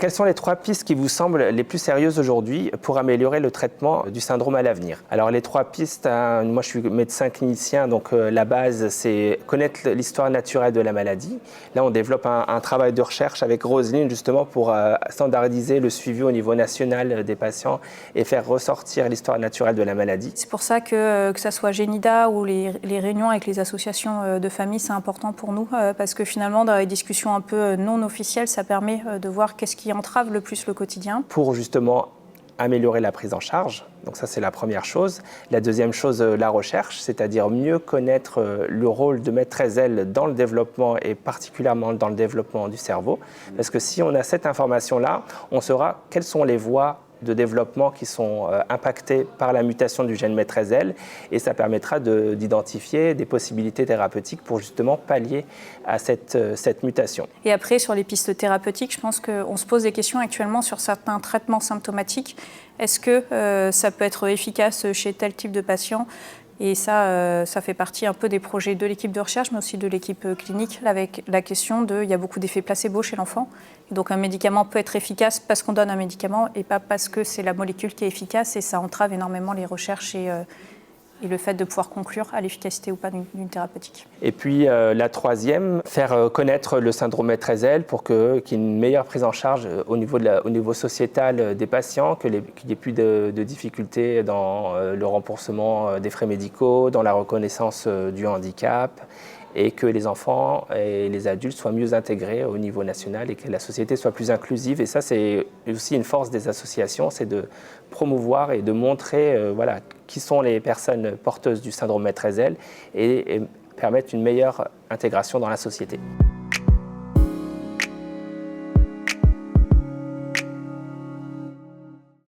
Quelles sont les 3 pistes qui vous semblent les plus sérieuses aujourd'hui pour améliorer le traitement du syndrome à l'avenir? Alors les 3 pistes, moi je suis médecin clinicien, donc la base c'est connaître l'histoire naturelle de la maladie. Là on développe un travail de recherche avec Roselyne justement pour standardiser le suivi au niveau national des patients et faire ressortir l'histoire naturelle de la maladie. C'est pour ça que ça soit Génida ou les réunions avec les associations de famille, c'est important pour nous parce que finalement dans les discussions un peu non officielles, ça permet de voir qu'est-ce qui entrave le plus le quotidien. Pour justement améliorer la prise en charge, donc ça c'est la première chose. La deuxième chose, la recherche, c'est-à-dire mieux connaître le rôle de maîtresse aile dans le développement et particulièrement dans le développement du cerveau. Parce que si on a cette information-là, on saura quelles sont les voies de développement qui sont impactées par la mutation du gène maîtresse aile et ça permettra d'identifier des possibilités thérapeutiques pour justement pallier à cette mutation. Et après, sur les pistes thérapeutiques, je pense qu'on se pose des questions actuellement sur certains traitements symptomatiques. Est-ce que ça peut être efficace chez tel type de patient ? Et ça fait partie un peu des projets de l'équipe de recherche, mais aussi de l'équipe clinique, avec la question il y a beaucoup d'effets placebo chez l'enfant. Et donc un médicament peut être efficace parce qu'on donne un médicament et pas parce que c'est la molécule qui est efficace et ça entrave énormément les recherches et le fait de pouvoir conclure à l'efficacité ou pas d'une thérapeutique. Et puis la troisième, faire connaître le syndrome maîtresse aile pour qu'il y ait une meilleure prise en charge au niveau sociétal des patients, qu'il n'y ait plus de difficultés dans le remboursement des frais médicaux, dans la reconnaissance du handicap, et que les enfants et les adultes soient mieux intégrés au niveau national et que la société soit plus inclusive. Et ça, c'est aussi une force des associations, c'est de promouvoir et de montrer qui sont les personnes porteuses du syndrome maîtresse aile et permettre une meilleure intégration dans la société.